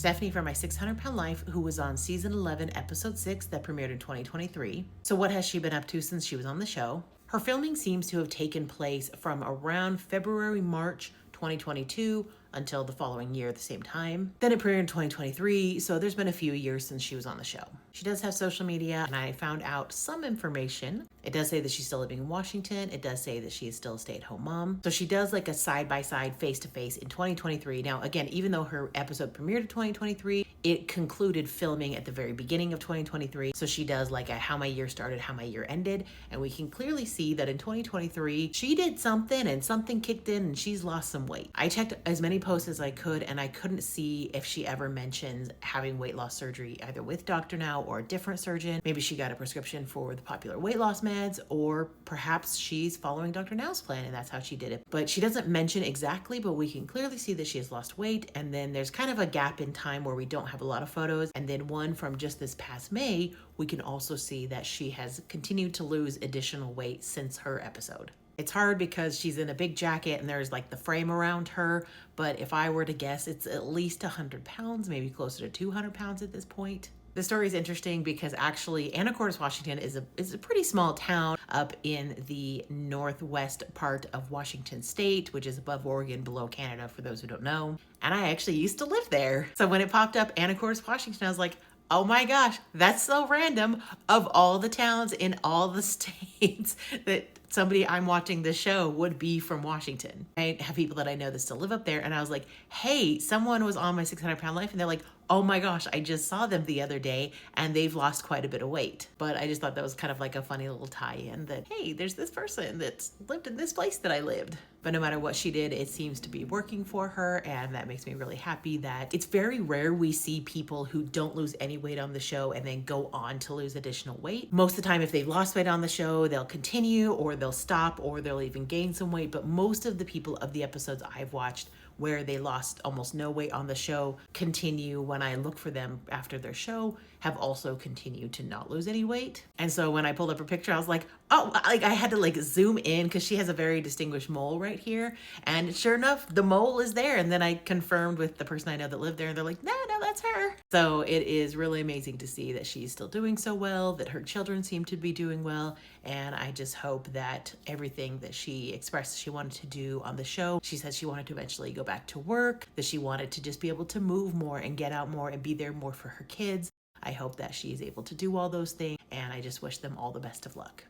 Stephanie from My 600 Pound Life, who was on season 11, episode 6, that premiered in 2023. So, what has she been up to since she was on the show? Her filming seems to have taken place from around February, March 2022 until the following year at the same time. Then it premiered in 2023, so there's been a few years since she was on the show. She does have social media, and I found out some information. It does say that she's still living in Washington. It does say that she is still a stay-at-home mom. So she does like a side-by-side, face-to-face in 2023. Now, again, even though her episode premiered in 2023, it concluded filming at the very beginning of 2023. So she does like a how my year started, how my year ended. And we can clearly see that in 2023, she did something and something kicked in and she's lost some weight. I checked as many posts as I could, and I couldn't see if she ever mentions having weight loss surgery either with Dr. Now or a different surgeon. Maybe she got a prescription for the popular weight loss meds, or perhaps she's following Dr. Now's plan and that's how she did it. But she doesn't mention exactly, but we can clearly see that she has lost weight. And then there's kind of a gap in time where we don't have a lot of photos. And then one from just this past May, we can also see that she has continued to lose additional weight since her episode. It's hard because she's in a big jacket and there's like the frame around her. But if I were to guess, it's at least 100 pounds, maybe closer to 200 pounds at this point. The story is interesting because actually Anacortes, Washington is a pretty small town up in the northwest part of Washington state, which is above Oregon, below Canada, for those who don't know. And I actually used to live there. So when it popped up, Anacortes, Washington, I was like, oh my gosh, that's so random. Of all the towns in all the states that somebody I'm watching this show would be from Washington. I have people that I know that still live up there. And I was like, hey, someone was on My 600 Pound Life. And they're like, oh my gosh, I just saw them the other day and they've lost quite a bit of weight. But I just thought that was kind of like a funny little tie-in that, hey, there's this person that's lived in this place that I lived. But no matter what she did, it seems to be working for her. And that makes me really happy that it's very rare we see people who don't lose any weight on the show and then go on to lose additional weight. Most of the time, if they've lost weight on the show, they'll continue or they'll stop or they'll even gain some weight. But most of the people of the episodes I've watched where they lost almost no weight on the show continue, when I look for them after their show, have also continued to not lose any weight. And so when I pulled up her picture, I was like, oh, like I had to like zoom in because she has a very distinguished mole right here. And sure enough, the mole is there. And then I confirmed with the person I know that lived there and they're like, no, that's her. So it is really amazing to see that she's still doing so well, that her children seem to be doing well. And I just hope that everything that she expressed she wanted to do on the show, she said she wanted to eventually go back to work, that she wanted to just be able to move more and get out more and be there more for her kids. I hope that she's able to do all those things, and I just wish them all the best of luck.